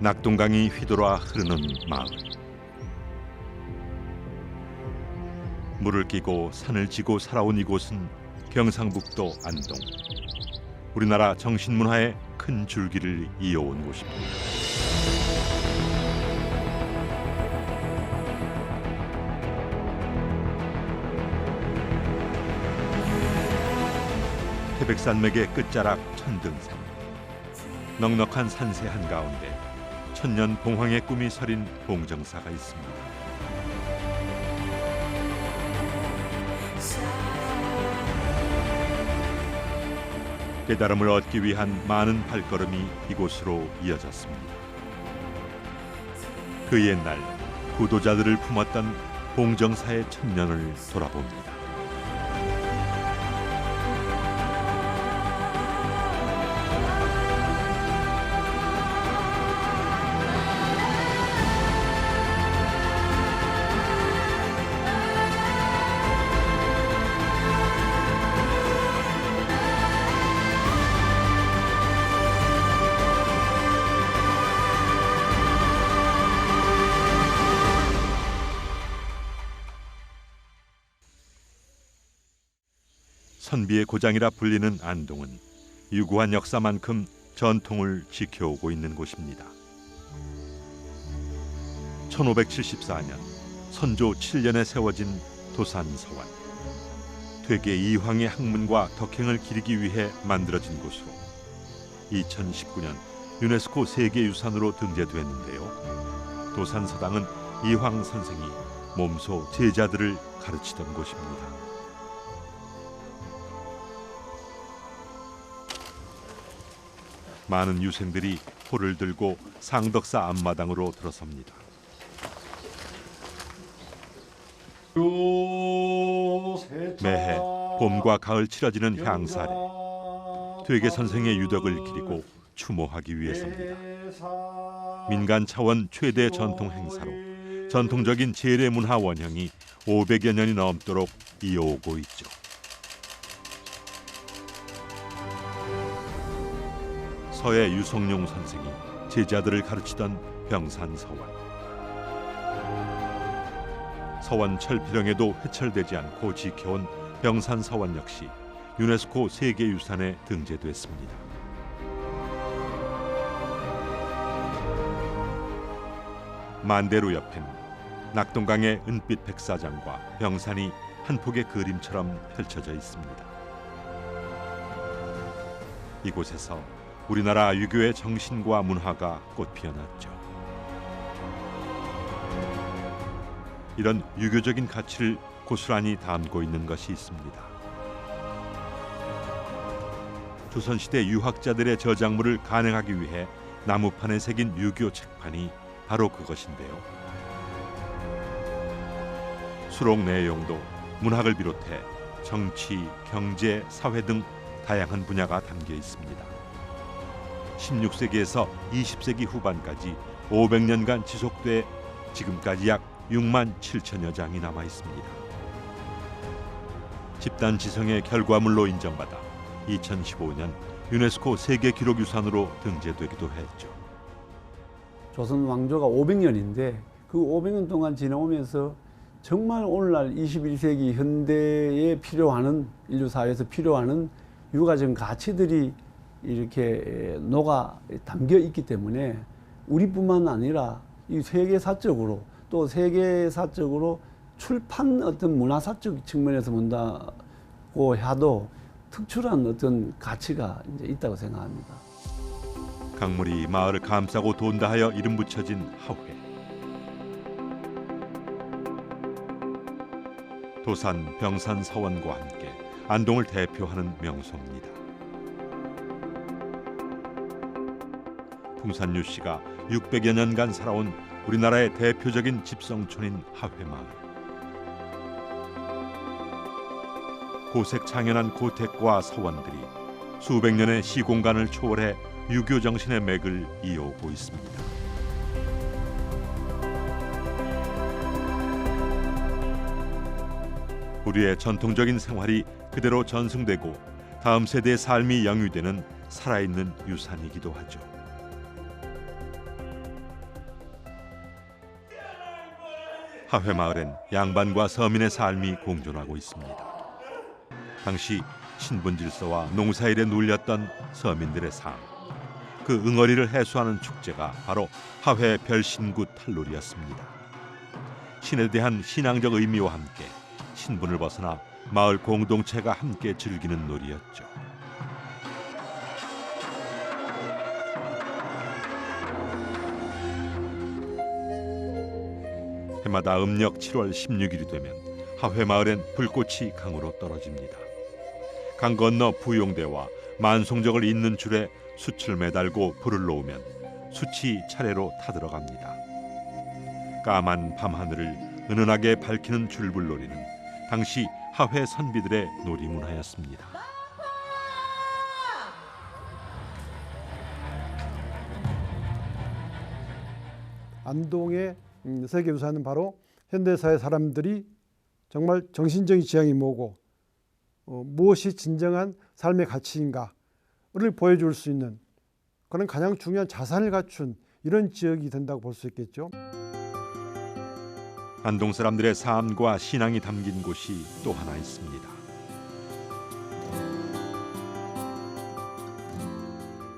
낙동강이 휘돌아 흐르는 마을. 물을 끼고 산을 지고 살아온 이곳은 경상북도 안동. 우리나라 정신문화의 큰 줄기를 이어온 곳입니다. 태백산맥의 끝자락 천등산. 넉넉한 산세 한가운데 천년 봉황의 꿈이 서린 봉정사가 있습니다. 깨달음을 얻기 위한 많은 발걸음이 이곳으로 이어졌습니다. 그 옛날 구도자들을 품었던 봉정사의 천년을 돌아봅니다. 선비의 고장이라 불리는 안동은 유구한 역사만큼 전통을 지켜오고 있는 곳입니다. 1574년 선조 7년에 세워진 도산서원. 퇴계 이황의 학문과 덕행을 기리기 위해 만들어진 곳으로 2019년 유네스코 세계유산으로 등재됐는데요. 도산서당은 이황 선생이 몸소 제자들을 가르치던 곳입니다. 많은 유생들이 포를 들고 상덕사 앞마당으로 들어섭니다. 매해 봄과 가을 치러지는 향사래. 퇴계 선생의 유덕을 기리고 추모하기 위해서입니다. 민간 차원 최대 전통 행사로 전통적인 제례 문화 원형이 500여 년이 넘도록 이어오고 있죠. 서해 유성룡 선생이 제자들을 가르치던 병산서원. 서원 철필형에도 회철되지 않고 지켜온 병산서원 역시 유네스코 세계유산에 등재됐습니다. 만대로 옆엔 낙동강의 은빛 백사장과 병산이 한 폭의 그림처럼 펼쳐져 있습니다. 이곳에서 우리나라 유교의 정신과 문화가 꽃피어났죠. 이런 유교적인 가치를 고스란히 담고 있는 것이 있습니다. 조선시대 유학자들의 저작물을 간행하기 위해 나무판에 새긴 유교 책판이 바로 그것인데요. 수록 내용도 문학을 비롯해 정치, 경제, 사회 등 다양한 분야가 담겨 있습니다. 16세기에서 20세기 후반까지 500년간 지속돼 지금까지 약 6만 7천여 장이 남아 있습니다. 집단 지성의 결과물로 인정받아 2015년 유네스코 세계기록유산으로 등재되기도 했죠. 조선 왕조가 500년인데 그 500년 동안 지나오면서 정말 오늘날 21세기 현대에 필요하는 인류 사회에서 필요하는 유가적 가치들이 이렇게 녹아 담겨 있기 때문에 우리뿐만 아니라 이 세계사적으로 또 세계사적으로 출판 어떤 문화사적 측면에서 본다고 해도 특출한 어떤 가치가 이제 있다고 생각합니다. 강물이 마을을 감싸고 돈다 하여 이름 붙여진 하회. 도산, 병산, 서원과 함께 안동을 대표하는 명소입니다. 풍산유 씨가 600여 년간 살아온 우리나라의 대표적인 집성촌인 하회마을. 고색창연한 고택과 서원들이 수백 년의 시공간을 초월해 유교 정신의 맥을 이어오고 있습니다. 우리의 전통적인 생활이 그대로 전승되고 다음 세대의 삶이 영위되는 살아있는 유산이기도 하죠. 하회 마을엔 양반과 서민의 삶이 공존하고 있습니다. 당시 신분 질서와 농사일에 눌렸던 서민들의 삶, 그 응어리를 해소하는 축제가 바로 하회 별신구 탈놀이였습니다. 신에 대한 신앙적 의미와 함께 신분을 벗어나 마을 공동체가 함께 즐기는 놀이였죠. 해마다 음력 7월 16일이 되면 하회 마을엔 불꽃이 강으로 떨어집니다. 강 건너 부용대와 만송적을 잇는 줄에 숯을 매달고 불을 놓으면 숯이 차례로 타들어갑니다. 까만 밤하늘을 은은하게 밝히는 줄불놀이는 당시 하회 선비들의 놀이문화였습니다. 안동의 세계유산은 바로 현대사의 사람들이 정말 정신적인 지향이 뭐고 무엇이 진정한 삶의 가치인가를 보여줄 수 있는 그런 가장 중요한 자산을 갖춘 이런 지역이 된다고 볼 수 있겠죠. 안동 사람들의 삶과 신앙이 담긴 곳이 또 하나 있습니다.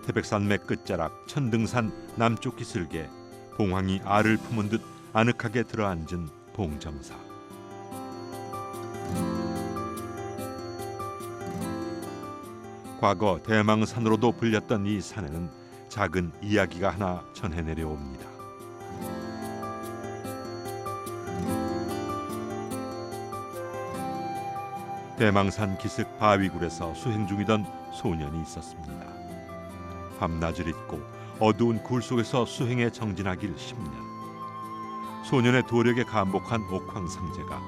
태백산맥 끝자락 천등산 남쪽 기슭에 봉황이 알을 품은 듯 아늑하게 들어앉은 봉정사. 과거 대망산으로도 불렸던 이 산에는 작은 이야기가 하나 전해 내려옵니다. 대망산 기슭 바위굴에서 수행 중이던 소년이 있었습니다. 밤낮을 잊고 어두운 굴 속에서 수행에 정진하길 10년. 소년의 도력에 감복한 옥황상제가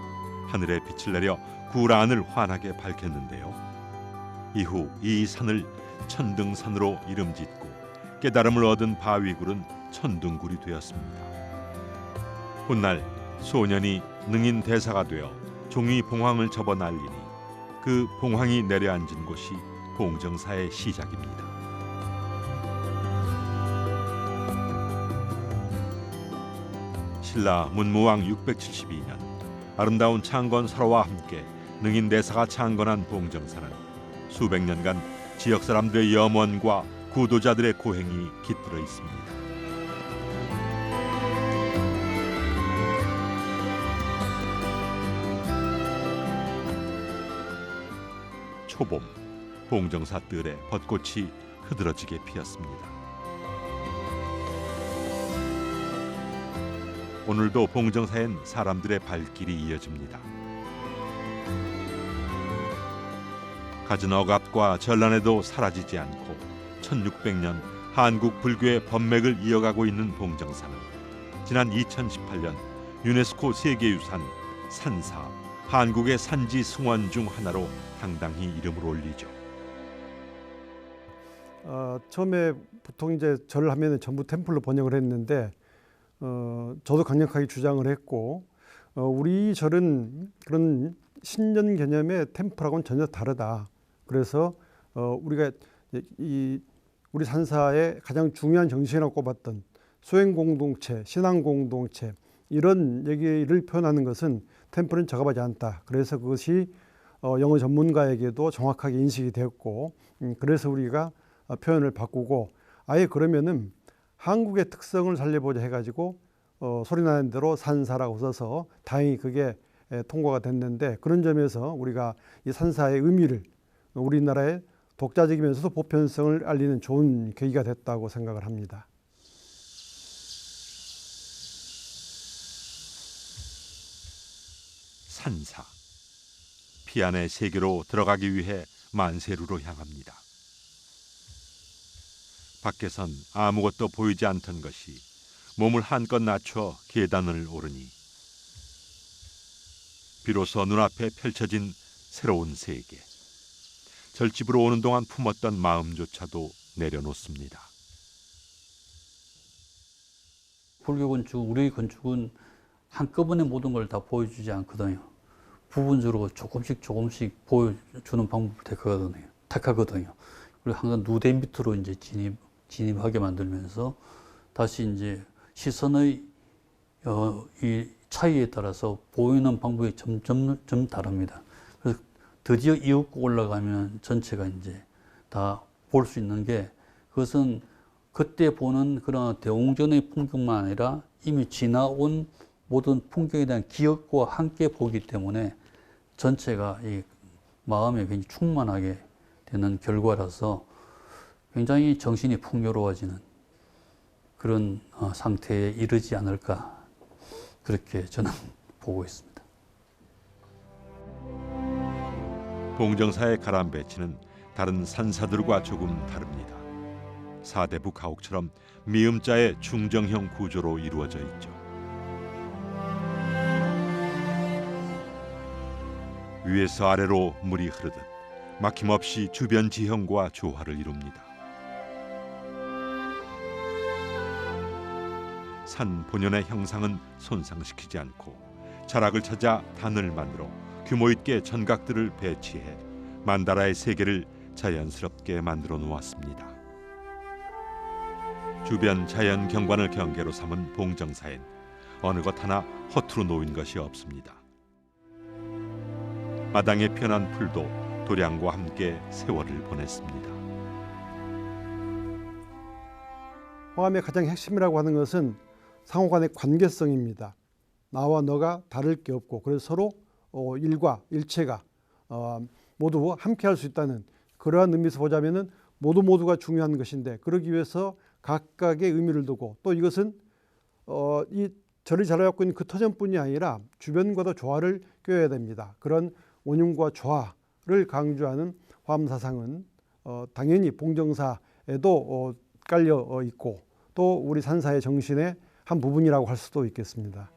하늘에 빛을 내려 굴 안을 환하게 밝혔는데요. 이후 이 산을 천등산으로 이름짓고 깨달음을 얻은 바위굴은 천둥굴이 되었습니다. 훗날 소년이 능인 대사가 되어 종이 봉황을 접어 날리니 그 봉황이 내려앉은 곳이 봉정사의 시작입니다. 신라 문무왕 672년 아름다운 창건 설화와 함께 능인 대사가 창건한 봉정사는 수백 년간 지역 사람들의 염원과 구도자들의 고행이 깃들어 있습니다. 초봄, 봉정사 뜰에 벚꽃이 흐드러지게 피었습니다. 오늘도 봉정사엔 사람들의 발길이 이어집니다. 갖은 억압과 전란에도 사라지지 않고 1600년 한국 불교의 법맥을 이어가고 있는 봉정사는 지난 2018년 유네스코 세계유산 산사, 한국의 산지 승원 중 하나로 당당히 이름을 올리죠. 처음에 보통 이제 절을 하면 전부 템플로 번역을 했는데 저도 강력하게 주장을 했고 우리 절은 그런 신년 개념의 템플하고는 전혀 다르다. 그래서 우리가 우리 산사의 가장 중요한 정신이라고 꼽았던 수행 공동체, 신앙 공동체 이런 얘기를 표현하는 것은 템플은 적합하지 않다. 그래서 그것이 영어 전문가에게도 정확하게 인식이 되었고 그래서 우리가 표현을 바꾸고 아예 그러면은 한국의 특성을 살려보자 해가지고 소리나는 대로 산사라고 써서 다행히 그게 통과가 됐는데 그런 점에서 우리가 이 산사의 의미를 우리나라의 독자적이면서도 보편성을 알리는 좋은 계기가 됐다고 생각을 합니다. 산사, 피안의 세계로 들어가기 위해 만세루로 향합니다. 밖에선 아무것도 보이지 않던 것이 몸을 한껏 낮춰 계단을 오르니 비로소 눈앞에 펼쳐진 새로운 세계. 절집으로 오는 동안 품었던 마음조차도 내려놓습니다. 불교 건축, 우리 건축은 한꺼번에 모든 걸 다 보여주지 않거든요. 부분적으로 조금씩 보여주는 방법을 택하거든요. 그리고 항상 누대 밑으로 이제 진입하게 만들면서 다시 이제 시선의 이 차이에 따라서 보이는 방법이 점점 다릅니다. 그래서 드디어 이윽고 올라가면 전체가 이제 다 볼 수 있는 게, 그것은 그때 보는 그런 대웅전의 풍경만 아니라 이미 지나온 모든 풍경에 대한 기억과 함께 보기 때문에 전체가 이 마음에 굉장히 충만하게 되는 결과라서 굉장히 정신이 풍요로워지는 그런 상태에 이르지 않을까, 그렇게 저는 보고 있습니다. 봉정사의 가람 배치는 다른 산사들과 조금 다릅니다. 사대부 가옥처럼 미음자의 중정형 구조로 이루어져 있죠. 위에서 아래로 물이 흐르듯 막힘없이 주변 지형과 조화를 이룹니다. 산 본연의 형상은 손상시키지 않고 자락을 찾아 단을 만들어 규모 있게 전각들을 배치해 만다라의 세계를 자연스럽게 만들어 놓았습니다. 주변 자연 경관을 경계로 삼은 봉정사엔 어느 것 하나 허투루 놓인 것이 없습니다. 마당에 편한 풀도 도량과 함께 세월을 보냈습니다. 화암의 가장 핵심이라고 하는 것은 상호간의 관계성입니다. 나와 너가 다를 게 없고, 그래서 서로 일과 일체가 모두 함께 할 수 있다는 그러한 의미에서 보자면은 모두가 중요한 것인데, 그러기 위해서 각각의 의미를 두고, 또 이것은 이 절이 자라갖고 있는 그 터전뿐이 아니라 주변과도 조화를 껴야 됩니다. 그런 원흉과 조화를 강조하는 화암사상은 당연히 봉정사에도 깔려 있고, 또 우리 산사의 정신의 한 부분이라고 할 수도 있겠습니다.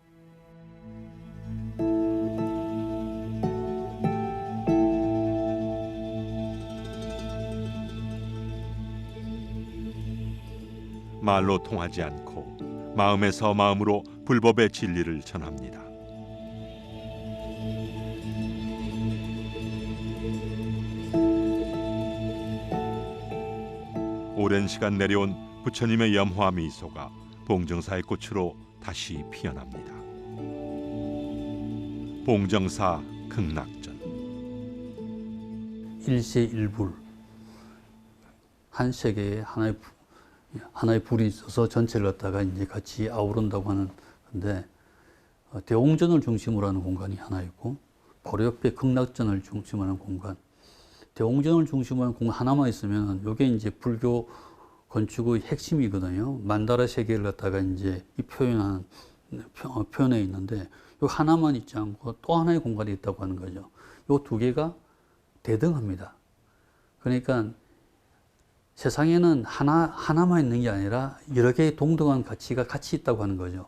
말로 통하지 않고 마음에서 마음으로 불법의 진리를 전합니다. 오랜 시간 내려온 부처님의 염화 미소가 봉정사의 꽃으로 다시 피어납니다. 봉정사 극락전. 일세일불, 한 세계에 하나의 불이 있어서 전체를 갖다가 이제 같이 아우른다고 하는 건데, 대웅전을 중심으로 하는 공간이 하나 있고, 바로 옆에 극락전을 중심으로 하는 공간. 대웅전을 중심으로 하는 공간 하나만 있으면 이게 이제 불교 건축의 핵심이거든요. 만다라 세계를 갖다가 이제 표현에 있는데, 이 하나만 있지 않고 또 하나의 공간이 있다고 하는 거죠. 이 두 개가 대등합니다. 그러니까 세상에는 하나만 있는 게 아니라 여러 개의 동등한 가치가 같이 있다고 하는 거죠.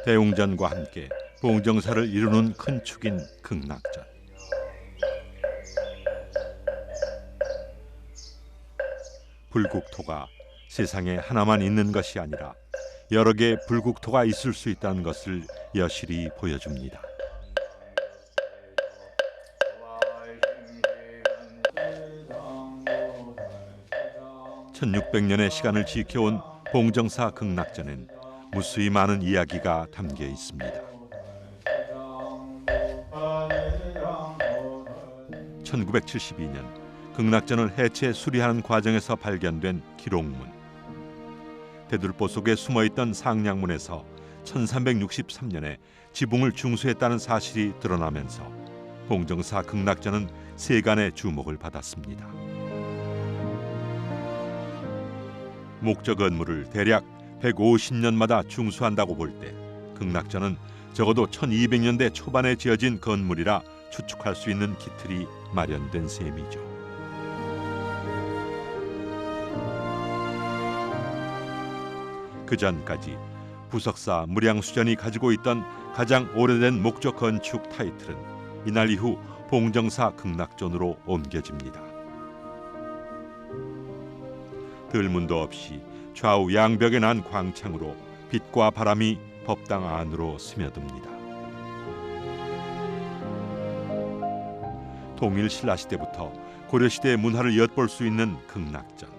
대웅전과 함께 봉정사를 이루는 큰 축인 극락전. 불국토가 세상에 하나만 있는 것이 아니라 여러 개의 불국토가 있을 수 있다는 것을 여실히 보여줍니다. (1600년의) 시간을 지켜온 봉정사 극락전엔 무수히 많은 이야기가 담겨 있습니다. 1972년 극락전을 해체 수리하는 과정에서 발견된 기록문. 대들보 속에 숨어있던 상량문에서 1363년에 지붕을 중수했다는 사실이 드러나면서 봉정사 극락전은 세간의 주목을 받았습니다. 목적 건물을 대략 150년마다 중수한다고 볼 때 극락전은 적어도 1200년대 초반에 지어진 건물이라 추측할 수 있는 기틀이 마련된 셈이죠. 그 전까지 부석사 무량수전이 가지고 있던 가장 오래된 목적 건축 타이틀은 이날 이후 봉정사 극락전으로 옮겨집니다. 들문도 없이 좌우 양벽에 난 광창으로 빛과 바람이 법당 안으로 스며듭니다. 통일 신라시대부터 고려시대의 문화를 엿볼 수 있는 극락전.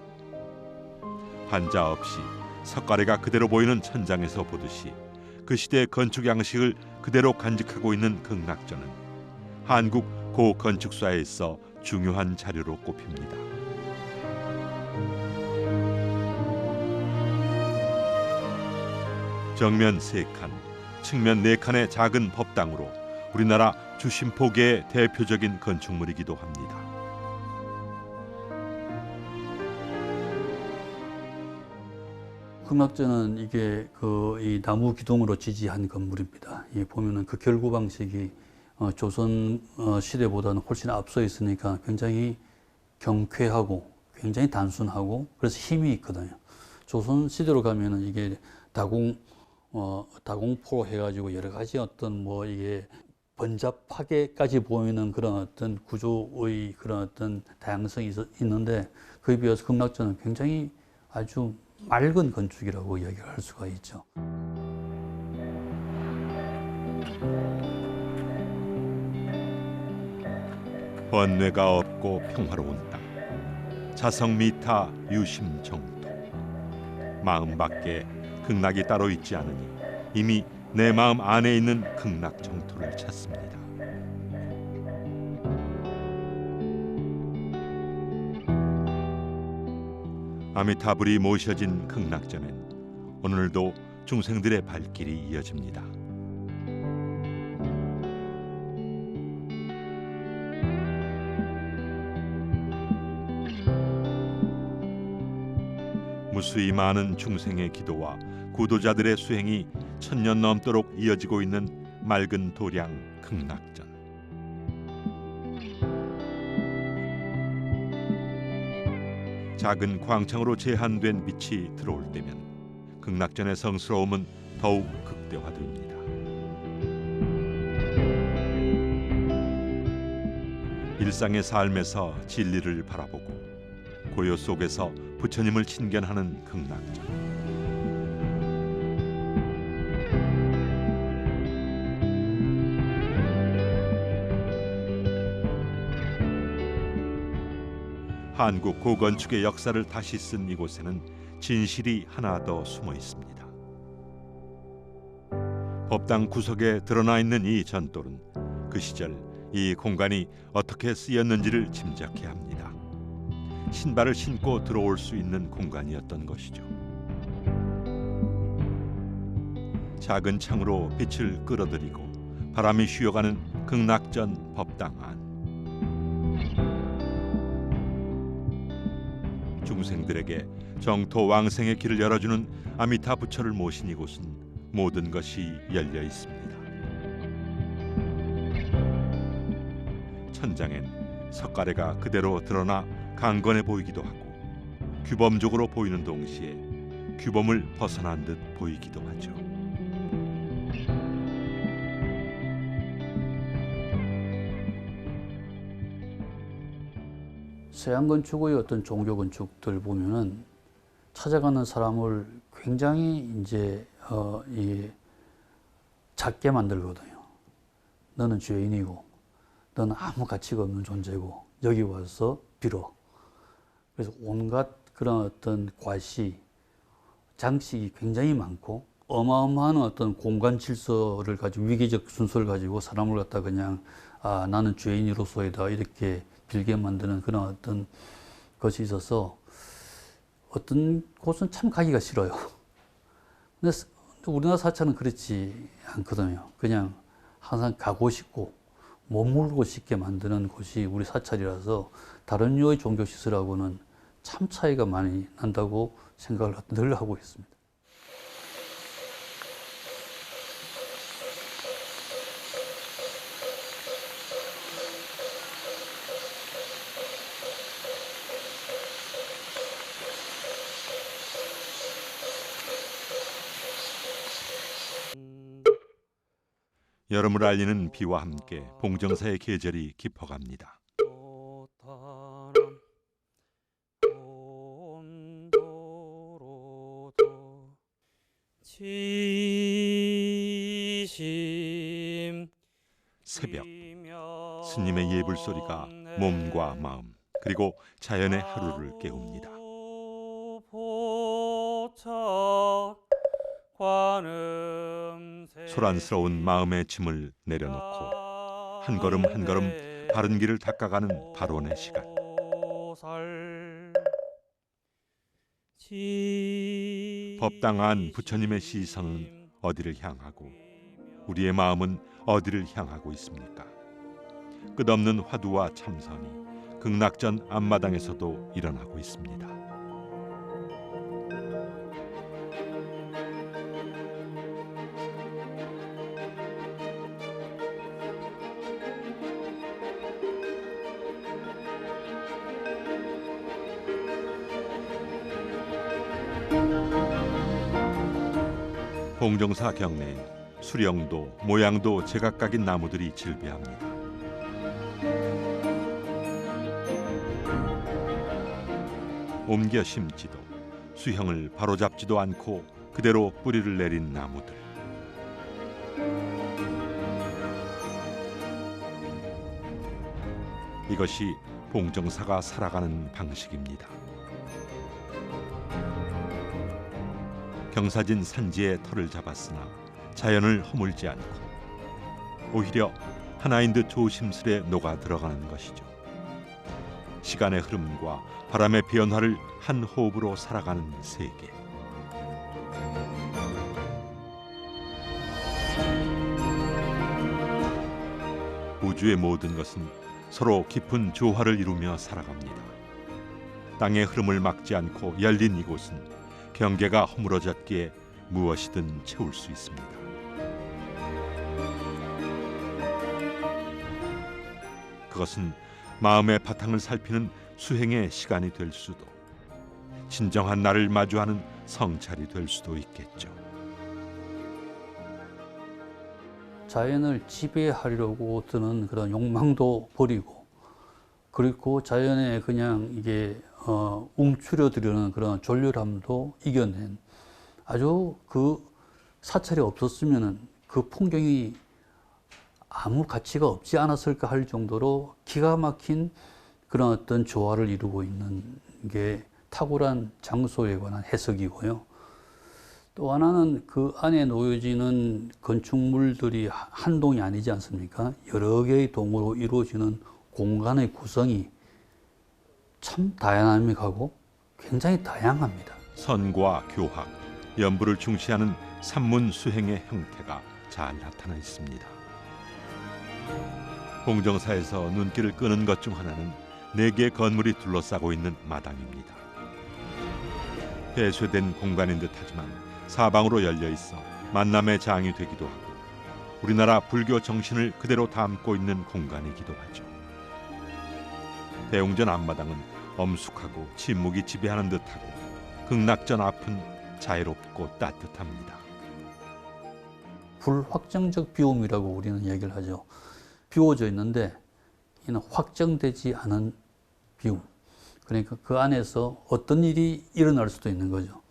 환자 없이 석가래가 그대로 보이는 천장에서 보듯이 그 시대의 건축 양식을 그대로 간직하고 있는 극락전은 한국 고건축사에 있어 중요한 자료로 꼽힙니다. 정면 3칸, 측면 4칸의 작은 법당으로 우리나라 주심포계의 대표적인 건축물이기도 합니다. 극락전은 이게 이 나무 기둥으로 지지한 건물입니다. 이 보면은 그 결구 방식이 조선 시대보다는 훨씬 앞서 있으니까 굉장히 경쾌하고 굉장히 단순하고 그래서 힘이 있거든요. 조선 시대로 가면은 이게 다공포로 해가지고 여러 가지 어떤 이게 번잡하게까지 보이는 그런 어떤 구조의 그런 어떤 다양성이 있는데 그에 비해서 극락전은 굉장히 아주 맑은 건축이라고 이야기를 할 수가 있죠. 번뇌가 없고 평화로운 땅, 자성미타 유심정토. 마음 밖에 극락이 따로 있지 않으니 이미 내 마음 안에 있는 극락 정토를 찾습니다. 아미타불이 모셔진 극락전엔 오늘도 중생들의 발길이 이어집니다. 무수히 많은 중생의 기도와 구도자들의 수행이 1000년 넘도록 이어지고 있는 맑은 도량 극락전. 작은 광창으로 제한된 빛이 들어올 때면 극락전의 성스러움은 더욱 극대화됩니다. 일상의 삶에서 진리를 바라보고 고요 속에서 부처님을 친견하는 극락전. 한국 고건축의 역사를 다시 쓴 이곳에는 진실이 하나 더 숨어 있습니다. 법당 구석에 드러나 있는 이 전돌은 그 시절 이 공간이 어떻게 쓰였는지를 짐작케 합니다. 신발을 신고 들어올 수 있는 공간이었던 것이죠. 작은 창으로 빛을 끌어들이고 바람이 쉬어가는 극락전 법당 안. 중생들에게 정토 왕생의 길을 열어주는 아미타 부처를 모신 이곳은 모든 것이 열려 있습니다. 천장엔 석가래가 그대로 드러나 강건해 보이기도 하고 규범적으로 보이는 동시에 규범을 벗어난 듯 보이기도 하죠. 서양 건축의 어떤 종교 건축들 보면은 찾아가는 사람을 굉장히 이제 작게 만들거든요. 너는 죄인이고, 너는 아무 가치가 없는 존재고, 여기 와서 빌어. 그래서 온갖 그런 어떤 과시, 장식이 굉장히 많고, 어마어마한 어떤 공간 질서를 가지고, 위계적 순서를 가지고 사람을 갖다 그냥, 나는 죄인으로서이다. 이렇게 빌게 만드는 그런 어떤 것이 있어서 어떤 곳은 참 가기가 싫어요. 근데 우리나라 사찰은 그렇지 않거든요. 그냥 항상 가고 싶고 머물고 싶게 만드는 곳이 우리 사찰이라서 다른 류의 종교시설하고는 참 차이가 많이 난다고 생각을 늘 하고 있습니다. 여름을 알리는 비와 함께 봉정사의 계절이 깊어갑니다. 새벽, 스님의 예불 소리가 몸과 마음 그리고 자연의 하루를 깨웁니다. 소란스러운 마음의 짐을 내려놓고 한 걸음 한 걸음 바른 길을 닦아가는 발원의 시간. 법당한 부처님의 시선은 어디를 향하고 우리의 마음은 어디를 향하고 있습니까? 끝없는 화두와 참선이 극락전 앞마당에서도 일어나고 있습니다. 봉정사 경내에 수령도 모양도 제각각인 나무들이 질비합니다. 옮겨 심지도 수형을 바로잡지도 않고 그대로 뿌리를 내린 나무들. 이것이 봉정사가 살아가는 방식입니다. 경사진 산지에 터를 잡았으나 자연을 허물지 않고 오히려 하나인 듯 조심스레 녹아 들어가는 것이죠. 시간의 흐름과 바람의 변화를 한 호흡으로 살아가는 세계. 우주의 모든 것은 서로 깊은 조화를 이루며 살아갑니다. 땅의 흐름을 막지 않고 열린 이곳은 경계가 허물어졌기에 무엇이든 채울 수 있습니다. 그것은 마음의 바탕을 살피는 수행의 시간이 될 수도, 진정한 나를 마주하는 성찰이 될 수도 있겠죠. 자연을 지배하려고 드는 그런 욕망도 버리고, 그리고 자연에 그냥 이게 움츠려들려는 그런 졸렬함도 이겨낸 아주 그 사찰이 없었으면은 그 풍경이 아무 가치가 없지 않았을까 할 정도로 기가 막힌 그런 어떤 조화를 이루고 있는 게 탁월한 장소에 관한 해석이고요. 또 하나는 그 안에 놓여지는 건축물들이 한 동이 아니지 않습니까? 여러 개의 동으로 이루어지는 공간의 구성이 참 다이나믹하고 굉장히 다양합니다. 선과 교학, 연부를 중시하는 산문 수행의 형태가 잘 나타나 있습니다. 봉정사에서 눈길을 끄는 것 중 하나는 4개의 건물이 둘러싸고 있는 마당입니다. 폐쇄된 공간인 듯하지만 사방으로 열려 있어 만남의 장이 되기도 하고 우리나라 불교 정신을 그대로 담고 있는 공간이기도 하죠. 대웅전 앞마당은 엄숙하고 침묵이 지배하는 듯하고 극락전 앞은 자유롭고 따뜻합니다. 불확정적 비움이라고 우리는 얘기를 하죠. 비워져 있는데 이는 확정되지 않은 비움. 그러니까 그 안에서 어떤 일이 일어날 수도 있는 거죠.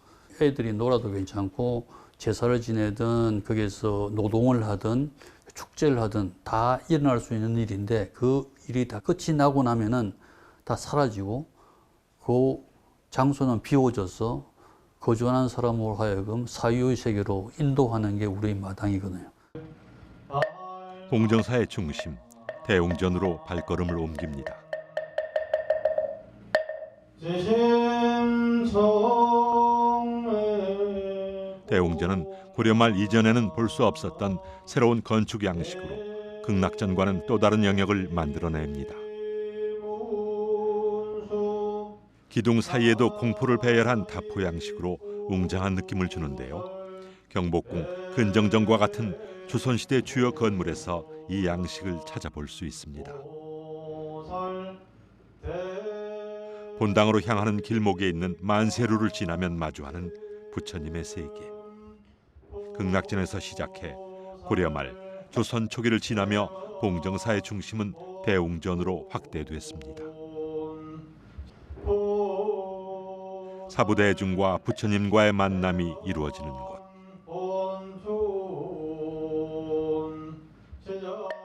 애들이 놀아도 괜찮고 제사를 지내든 거기에서 노동을 하든 축제를 하든 다 일어날 수 있는 일인데 그 일이 다 끝이 나고 나면은 다 사라지고 그 장소는 비워져서 거주하는 사람으로 하여금 사유의 세계로 인도하는 게 우리의 마당이거든요. 봉정사의 중심, 대웅전으로 발걸음을 옮깁니다. 대웅전은 고려 말 이전에는 볼 수 없었던 새로운 건축 양식으로 극락전과는 또 다른 영역을 만들어냅니다. 기둥 사이에도 공포를 배열한 다포 양식으로 웅장한 느낌을 주는데요. 경복궁, 근정전과 같은 조선시대 주요 건물에서 이 양식을 찾아볼 수 있습니다. 본당으로 향하는 길목에 있는 만세루를 지나면 마주하는 부처님의 세계. 극락전에서 시작해 고려 말 조선 초기를 지나며 봉정사의 중심은 대웅전으로 확대됐습니다. 사부대중과 부처님과의 만남이 이루어지는 곳.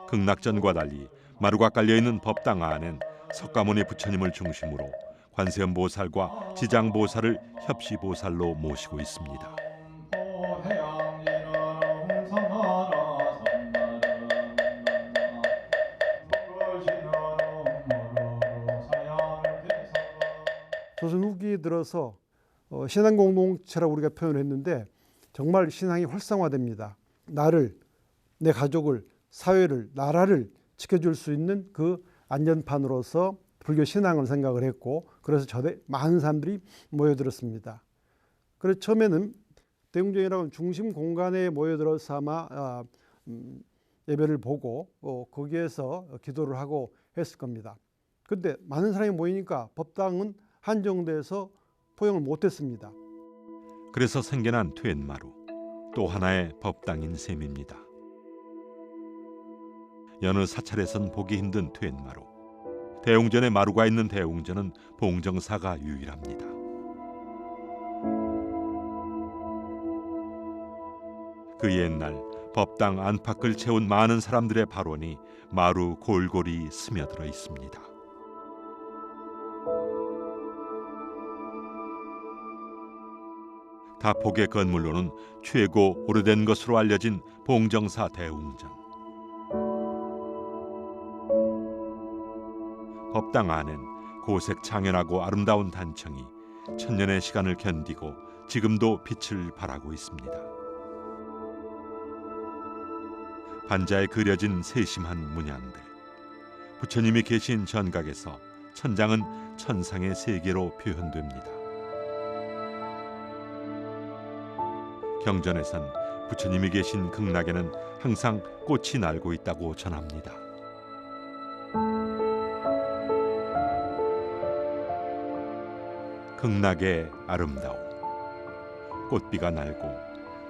극락전과 달리 마루가 깔려있는 법당 안엔 석가모니 부처님을 중심으로 관세음보살과 지장보살을 협시보살로 모시고 있습니다. 조선 후기에 들어서 신앙 공동체라고 우리가 표현했는데 정말 신앙이 활성화됩니다. 나를, 내 가족을, 사회를, 나라를 지켜줄 수 있는 그 안전판으로서 불교 신앙을 생각을 했고, 그래서 저에 많은 사람들이 모여들었습니다. 그래서 처음에는 대웅전이라고 하는 중심 공간에 모여들어서 아마 예배를 보고 거기에서 기도를 하고 했을 겁니다. 그런데 많은 사람이 모이니까 법당은 한정돼서 포용을 못했습니다. 그래서 생겨난 퇴마루, 또 하나의 법당인 셈입니다. 여느 사찰에선 보기 힘든 퇴마루. 대웅전에 마루가 있는 대웅전은 봉정사가 유일합니다. 그 옛날 법당 안팎을 채운 많은 사람들의 발원이 마루 골골이 스며들어 있습니다. 다폭의 건물로는 최고 오래된 것으로 알려진 봉정사 대웅전. 법당 안엔 고색 창연하고 아름다운 단청이 천년의 시간을 견디고 지금도 빛을 발하고 있습니다. 반자에 그려진 세심한 문양들, 부처님이 계신 전각에서 천장은 천상의 세계로 표현됩니다. 경전에선 부처님이 계신 극락에는 항상 꽃이 날고 있다고 전합니다. 극락의 아름다움, 꽃비가 날고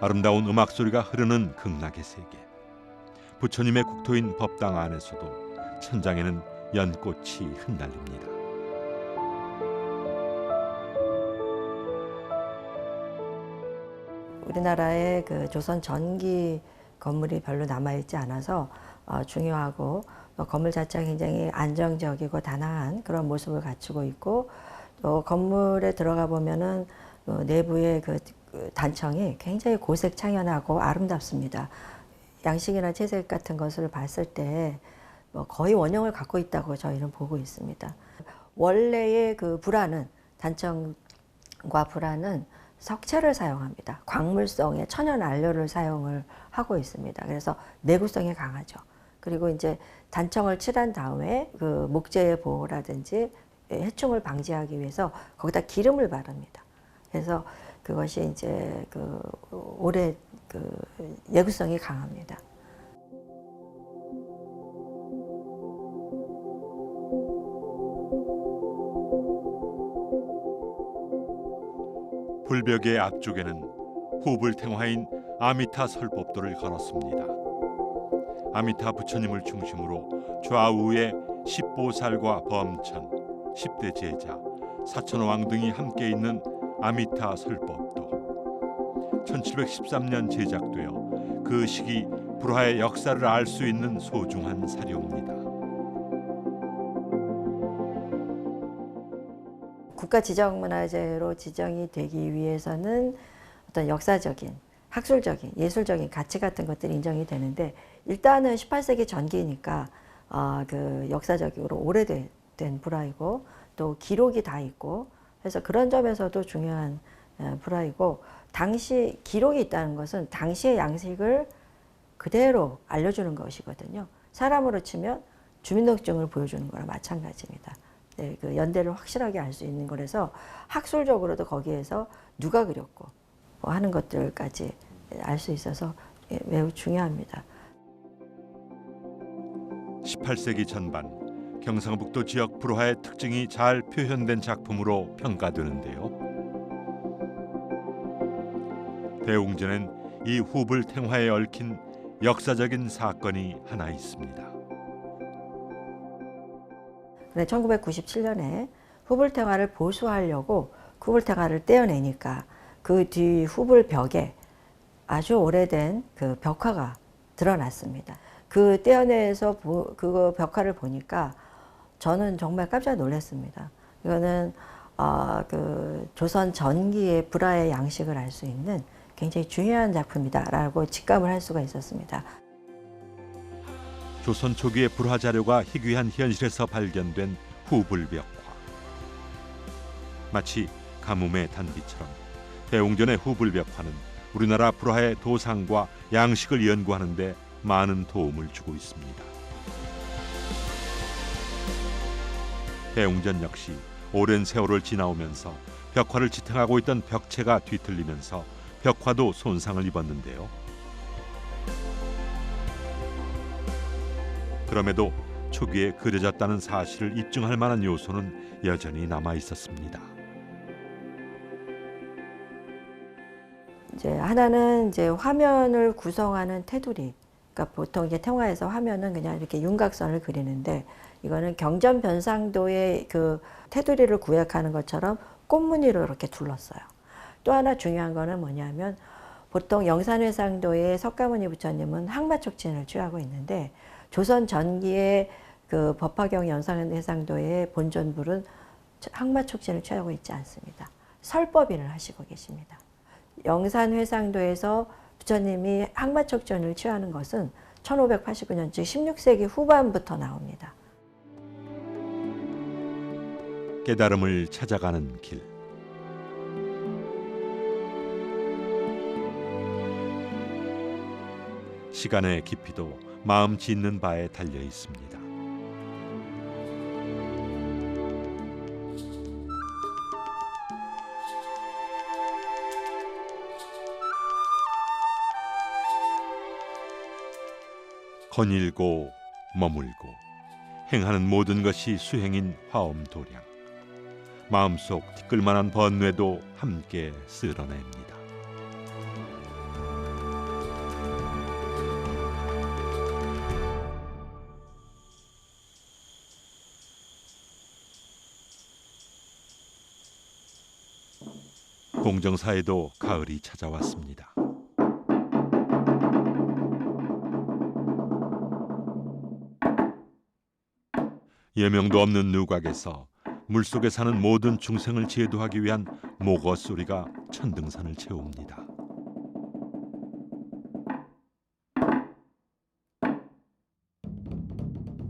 아름다운 음악 소리가 흐르는 극락의 세계. 부처님의 국토인 법당 안에서도 천장에는 연꽃이 흩날립니다. 우리나라에 그 조선 전기 건물이 별로 남아있지 않아서 중요하고, 건물 자체가 굉장히 안정적이고 단아한 그런 모습을 갖추고 있고, 또 건물에 들어가 보면은 내부의 그 단청이 굉장히 고색 창연하고 아름답습니다. 양식이나 채색 같은 것을 봤을 때 거의 원형을 갖고 있다고 저희는 보고 있습니다. 원래의 그 불화는, 단청과 불화는 석체를 사용합니다. 광물성의 천연 안료를 사용을 하고 있습니다. 그래서 내구성이 강하죠. 그리고 이제 단청을 칠한 다음에 그 목재의 보호라든지 해충을 방지하기 위해서 거기다 기름을 바릅니다. 그래서 그것이 이제 그 오래 그 내구성이 강합니다. 불벽의 앞쪽에는 후불탱화인 아미타 설법도를 걸었습니다. 아미타 부처님을 중심으로 좌우에 십보살과 범천, 10대 제자, 사천왕 등이 함께 있는 아미타 설법도. 1713년 제작되어 그 시기 불화의 역사를 알 수 있는 소중한 사료입니다. 국가지정문화재로 지정이 되기 위해서는 어떤 역사적인, 학술적인, 예술적인 가치 같은 것들이 인정이 되는데, 일단은 18세기 전기니까 그 역사적으로 오래된 불화이고 또 기록이 다 있고, 그래서 그런 점에서도 중요한 불화이고, 당시 기록이 있다는 것은 당시의 양식을 그대로 알려주는 것이거든요. 사람으로 치면 주민등록증을 보여주는 거랑 마찬가지입니다. 네, 그 연대를 확실하게 알 수 있는 거라서 학술적으로도 거기에서 누가 그렸고 뭐 하는 것들까지 알 수 있어서 매우 중요합니다. 18세기 전반 경상북도 지역 불화의 특징이 잘 표현된 작품으로 평가되는데요. 대웅전엔 이 후불탱화에 얽힌 역사적인 사건이 하나 있습니다. 1997년에 후불탱화를 보수하려고 후불탱화를 떼어내니까 그 뒤 후불벽에 아주 오래된 그 벽화가 드러났습니다. 그 떼어내서 그거 벽화를 보니까 저는 정말 깜짝 놀랐습니다. 이거는 그 조선 전기의 불화의 양식을 알 수 있는 굉장히 중요한 작품이다라고 직감을 할 수가 있었습니다. 조선 초기의 불화 자료가 희귀한 현실에서 발견된 후불벽화. 마치 가뭄의 단비처럼 대웅전의 후불벽화는 우리나라 불화의 도상과 양식을 연구하는 데 많은 도움을 주고 있습니다. 대웅전 역시 오랜 세월을 지나오면서 벽화를 지탱하고 있던 벽체가 뒤틀리면서 벽화도 손상을 입었는데요. 그럼에도 초기에 그려졌다는 사실을 입증할 만한 요소는 여전히 남아 있었습니다. 이제 하나는 이제 화면을 구성하는 테두리. 그러니까 보통 이제 태화에서 화면은 그냥 이렇게 윤곽선을 그리는데 이거는 경전변상도의 그 테두리를 구획하는 것처럼 꽃무늬로 이렇게 둘렀어요. 또 하나 중요한 거는 뭐냐면 보통 영산회상도의 석가모니 부처님은 항마촉진을 취하고 있는데 조선 전기의 그 법화경 영산회상도의 본존불은 항마촉진을 취하고 있지 않습니다. 설법인을 하시고 계십니다. 영산회상도에서 부처님이 항마촉진을 취하는 것은 1589년 즉 16세기 후반부터 나옵니다. 깨달음을 찾아가는 길. 시간의 깊이도 마음 짓는 바에 달려 있습니다. 거닐고 머물고 행하는 모든 것이 수행인 화엄도량. 마음속 티끌만한 번뇌도 함께 쓸어냅니다. 공정사에도 가을이 찾아왔습니다. 예명도 없는 누각에서 물속에 사는 모든 중생을 제도하기 위한 목어 소리가 천등산을 채웁니다.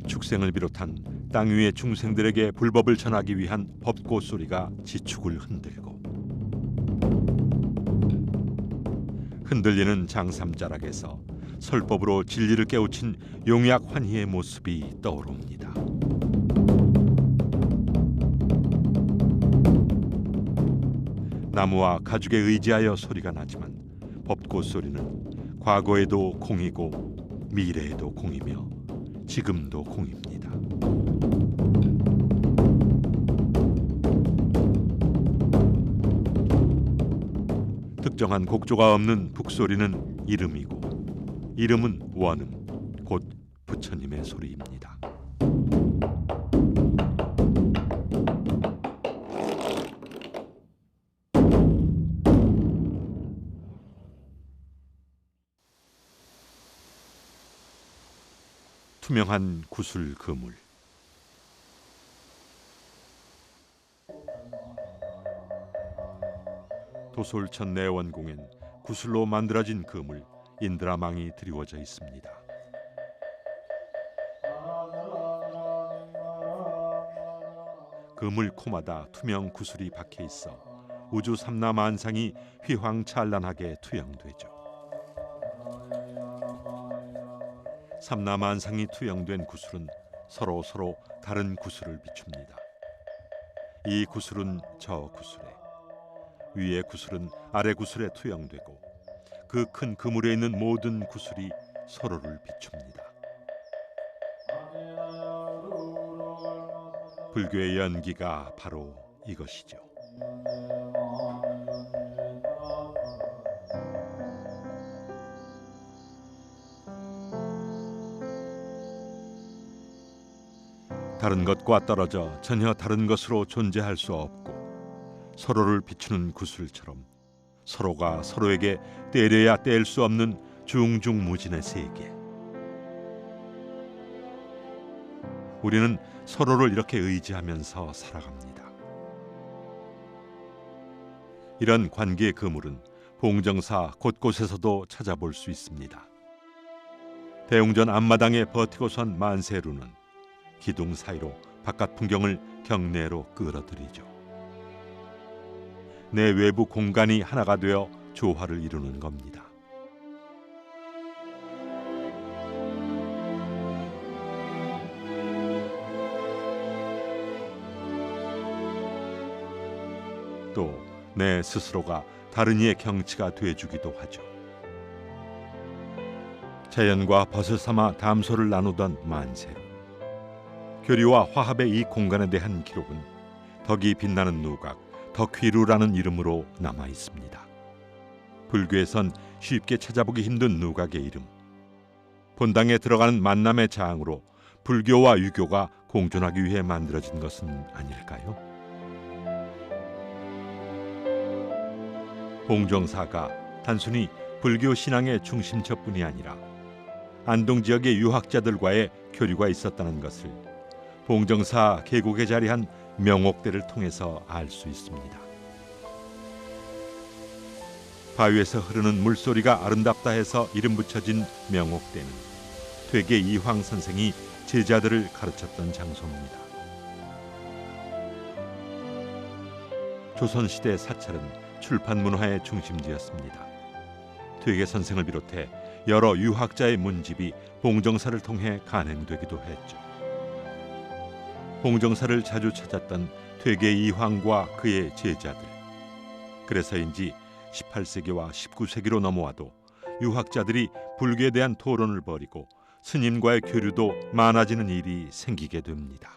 축생을 비롯한 땅 위의 중생들에게 불법을 전하기 위한 법고 소리가 지축을 흔들고 흔들리는 장삼자락에서 설법으로 진리를 깨우친 용약 환희의 모습이 떠오릅니다. 나무와 가죽에 의지하여 소리가 나지만 법고 소리는 과거에도 공이고 미래에도 공이며 지금도 공입니다. 특정한 곡조가 없는 북소리는 이름이고 이름은 원음, 곧 부처님의 소리입니다. 투명한 구슬 그물. 도솔천 내원공엔 구슬로 만들어진 그물 인드라망이 드리워져 있습니다. 그물 코마다 투명 구슬이 박혀 있어 우주 삼라만상이 휘황찬란하게 투영되죠. 삼라만상이 투영된 구슬은 서로 다른 구슬을 비춥니다. 이 구슬은 저 구슬에, 위의 구슬은 아래 구슬에 투영되고 그 큰 그물에 있는 모든 구슬이 서로를 비춥니다. 불교의 연기가 바로 이것이죠. 다른 것과 떨어져 전혀 다른 것으로 존재할 수 없고 서로를 비추는 구슬처럼 서로가 서로에게 때려야 뗄 수 없는 중중무진의 세계. 우리는 서로를 이렇게 의지하면서 살아갑니다. 이런 관계의 그물은 봉정사 곳곳에서도 찾아볼 수 있습니다. 대웅전 앞마당에 버티고 선 만세루는 기둥 사이로 바깥 풍경을 경내로 끌어들이죠. 내 외부 공간이 하나가 되어 조화를 이루는 겁니다. 또 내 스스로가 다른 이의 경치가 돼주기도 하죠. 자연과 벗을 삼아 담소를 나누던 만세루. 교류와 화합의 이 공간에 대한 기록은 덕이 빛나는 누각, 덕휘루라는 이름으로 남아 있습니다. 불교에선 쉽게 찾아보기 힘든 누각의 이름. 본당에 들어가는 만남의 장으로 불교와 유교가 공존하기 위해 만들어진 것은 아닐까요? 봉정사가 단순히 불교 신앙의 중심처뿐이 아니라 안동 지역의 유학자들과의 교류가 있었다는 것을 봉정사 계곡에 자리한 명옥대를 통해서 알 수 있습니다. 바위에서 흐르는 물소리가 아름답다 해서 이름 붙여진 명옥대는 퇴계 이황 선생이 제자들을 가르쳤던 장소입니다. 조선시대 사찰은 출판 문화의 중심지였습니다. 퇴계 선생을 비롯해 여러 유학자의 문집이 봉정사를 통해 간행되기도 했죠. 봉정사를 자주 찾았던 퇴계 이황과 그의 제자들. 그래서인지 18세기와 19세기로 넘어와도 유학자들이 불교에 대한 토론을 벌이고 스님과의 교류도 많아지는 일이 생기게 됩니다.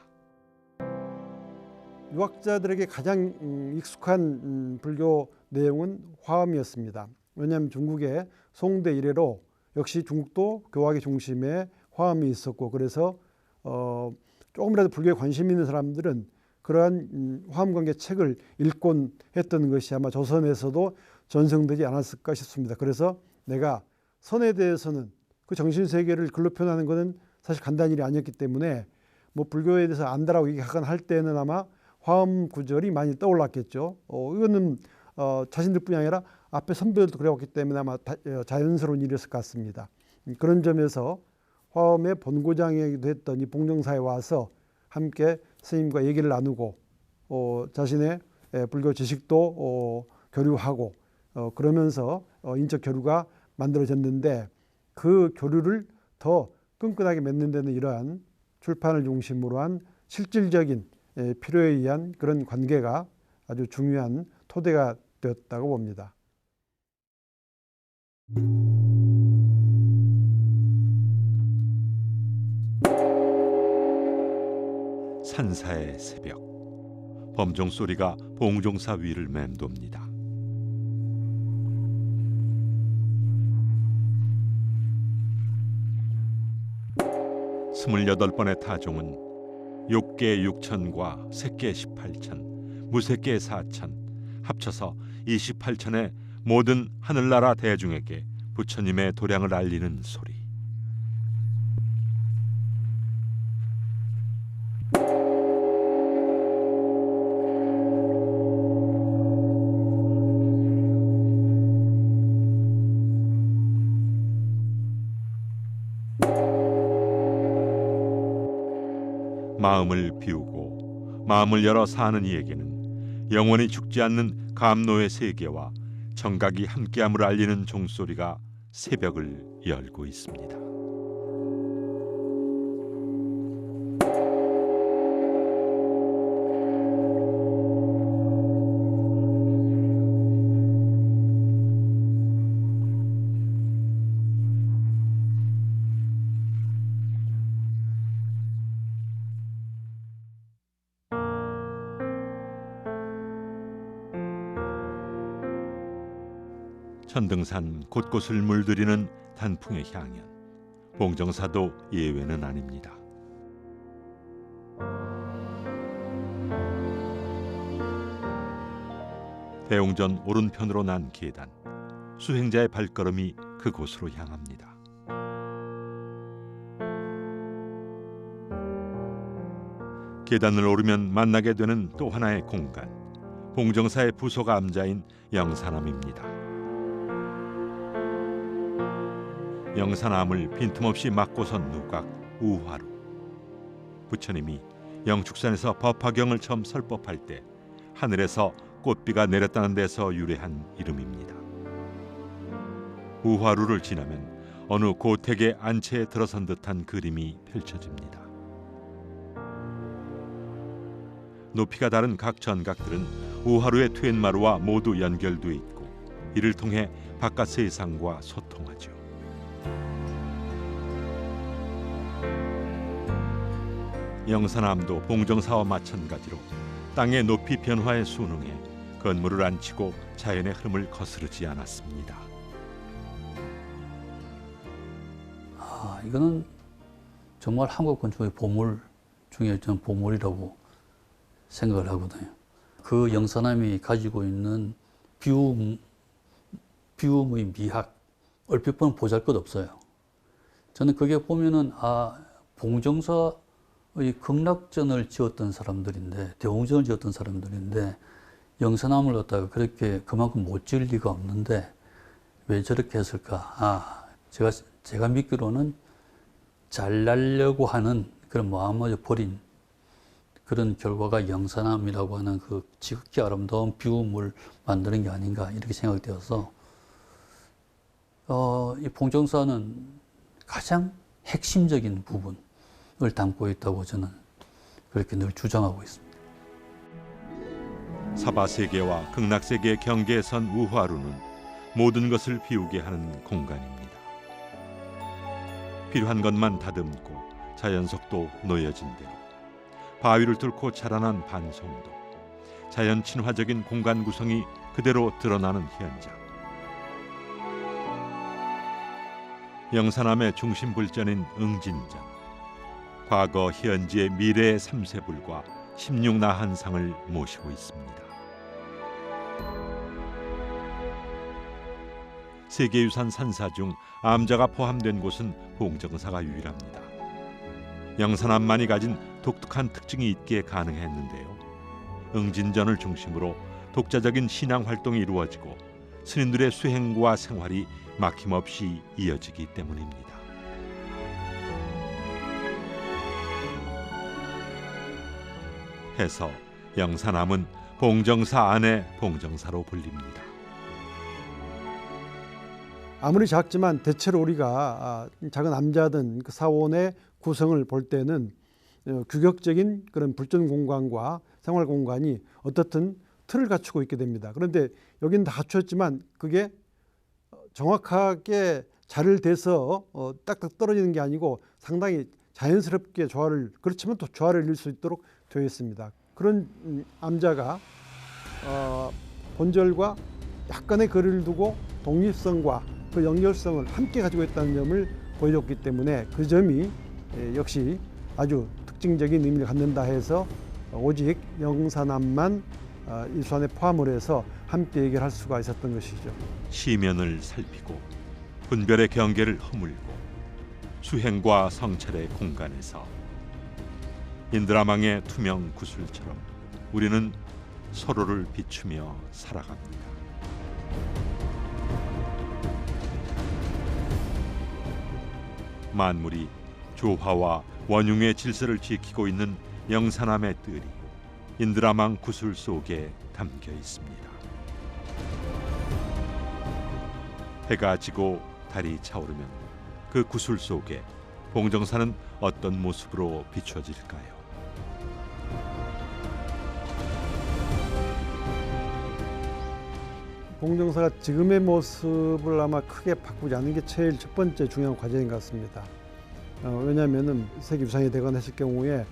유학자들에게 가장 익숙한 불교 내용은 화엄이었습니다. 왜냐하면 중국의 송대 이래로 역시 중국도 교학의 중심에 화엄이 있었고, 그래서 조금이라도 불교에 관심 있는 사람들은 그러한 화엄관계 책을 읽곤 했던 것이 아마 조선에서도 전승되지 않았을까 싶습니다. 그래서 내가 선에 대해서는 그 정신세계를 글로 표현하는 것은 사실 간단한 일이 아니었기 때문에 뭐 불교에 대해서 안다라고 얘기하거나 할 때는 아마 화엄 구절이 많이 떠올랐겠죠. 이거는 자신들뿐이 아니라 앞에 선배들도 그래왔기 때문에 아마 자연스러운 일이었을 것 같습니다. 그런 점에서 화엄의 본고장이기도 했던 이 봉정사에 와서 함께 스님과 얘기를 나누고 자신의 불교 지식도 교류하고 그러면서 인적 교류가 만들어졌는데, 그 교류를 더 끈끈하게 맺는 데는 이러한 출판을 중심으로 한 실질적인 필요에 의한 그런 관계가 아주 중요한 토대가 되었다고 봅니다. 산사의 새벽, 범종 소리가 봉종사 위를 맴돕니다. 28번의 타종은 6개 6천과 새개 18천, 무새개 4천, 합쳐서 28천의 모든 하늘나라 대중에게 부처님의 도량을 알리는 소리. 마음을 비우고 마음을 열어 사는 이에게는 영원히 죽지 않는 감노의 세계와 정각이 함께함을 알리는 종소리가 새벽을 열고 있습니다. 천등산 곳곳을 물들이는 단풍의 향연, 봉정사도 예외는 아닙니다. 대웅전 오른편으로 난 계단, 수행자의 발걸음이 그곳으로 향합니다. 계단을 오르면 만나게 되는 또 하나의 공간, 봉정사의 부소가 암자인 영산암입니다. 영산암을 빈틈없이 막고선 누각 우화루. 부처님이 영축산에서 법화경을 처음 설법할 때 하늘에서 꽃비가 내렸다는 데서 유래한 이름입니다. 우화루를 지나면 어느 고택의 안채에 들어선 듯한 그림이 펼쳐집니다. 높이가 다른 각 전각들은 우화루의 트웬마루와 모두 연결돼 있고 이를 통해 바깥 세상과 소통하죠. 영산암도 봉정사와 마찬가지로 땅의 높이 변화에 순응해 건물을 안 치고 자연의 흐름을 거스르지 않았습니다. 이거는 정말 한국 건축의 보물 중에 저는 보물이라고 생각을 하거든요. 그 영산암이 가지고 있는 비움의 미학, 얼핏 보면 보잘것없어요. 저는 그게 보면은 봉정사의 극락전을 지었던 사람들인데, 대웅전을 지었던 사람들인데 영산암을 갖다가 그렇게 그만큼 못 지을 리가 없는데 왜 저렇게 했을까? 제가 믿기로는 잘나려고 하는 그런 마음마저 버린 그런 결과가 영산암이라고 하는 그 지극히 아름다운 비움을 만드는 게 아닌가 이렇게 생각되어서 이 봉정사는 가장 핵심적인 부분을 담고 있다고 저는 그렇게 늘 주장하고 있습니다. 사바세계와 극락세계의 경계에 선 우화루는 모든 것을 비우게 하는 공간입니다. 필요한 것만 다듬고 자연 속도 놓여진 대로 바위를 뚫고 자라난 반송도, 자연 친화적인 공간 구성이 그대로 드러나는 현장. 영산암의 중심 불전인 응진전, 과거, 현재, 미래의 삼세불과 16나한상을 모시고 있습니다. 세계유산 산사 중 암자가 포함된 곳은 봉정사가 유일합니다. 영산암만이 가진 독특한 특징이 있기에 가능했는데요. 응진전을 중심으로 독자적인 신앙 활동이 이루어지고 스님들의 수행과 생활이 막힘없이 이어지기 때문입니다. 해서 영산암은 봉정사 안의 봉정사로 불립니다. 아무리 작지만 대체로 우리가 작은 암자든 그 사원의 구성을 볼 때는 규격적인 그런 불전 공간과 생활 공간이 어떻든 틀을 갖추고 있게 됩니다. 그런데 여기는 다 갖추었지만 그게 정확하게 자를 대서 딱딱 떨어지는 게 아니고 상당히 자연스럽게 조화를, 그렇지만 또 조화를 이룰 수 있도록 되어 있습니다. 그런 암자가 본절과 약간의 거리를 두고 독립성과 그 연결성을 함께 가지고 있다는 점을 보여줬기 때문에 그 점이 역시 아주 특징적인 의미를 갖는다 해서 오직 영산암만 일수안에 포함을 해서 함께 얘기를 할 수가 있었던 것이죠. 시면을 살피고 분별의 경계를 허물고 수행과 성찰의 공간에서 인드라망의 투명 구슬처럼 우리는 서로를 비추며 살아갑니다. 만물이 조화와 원흉의 질서를 지키고 있는 영산암의 뜰이 인드라망 구슬 속에 담겨 있습니다. 해가 지고 달이 차오르면 그 구슬 속에 봉정사는 어떤 모습으로 비춰질까요? 봉정사가 지금의 모습을 아마 크게 바꾸지 않는 게 제일 첫 번째 중요한 과제인 것 같습니다. 왜냐하면 세계유산이 되거나 했을 경우에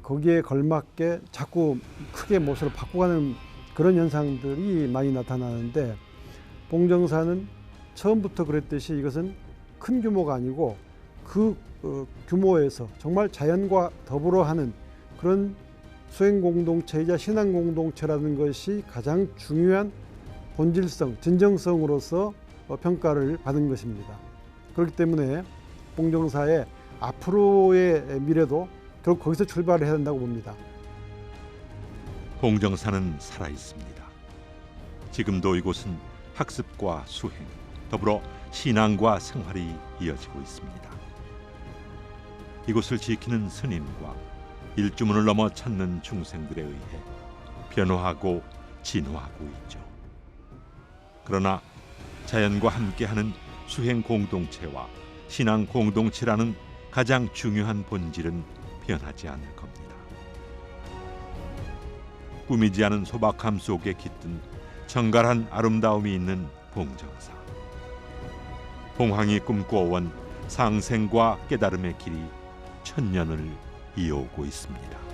거기에 걸맞게 자꾸 크게 모습을 바꿔가는 그런 현상들이 많이 나타나는데, 봉정사는 처음부터 그랬듯이 이것은 큰 규모가 아니고 그 규모에서 정말 자연과 더불어 하는 그런 수행 공동체이자 신앙 공동체라는 것이 가장 중요한 본질성, 진정성으로서 평가를 받은 것입니다. 그렇기 때문에 봉정사의 앞으로의 미래도 결국 거기서 출발을 해야 된다고 봅니다. 공정사는 살아 있습니다. 지금도 이곳은 학습과 수행, 더불어 신앙과 생활이 이어지고 있습니다. 이곳을 지키는 스님과 일주문을 넘어 찾는 중생들에 의해 변화하고 진화하고 있죠. 그러나 자연과 함께하는 수행 공동체와 신앙 공동체라는 가장 중요한 본질은 변하지 않을 겁니다. 꾸미지 않은 소박함 속에 깃든 정갈한 아름다움이 있는 봉정사. 봉황이 꿈꿔온 상생과 깨달음의 길이 천년을 이어오고 있습니다.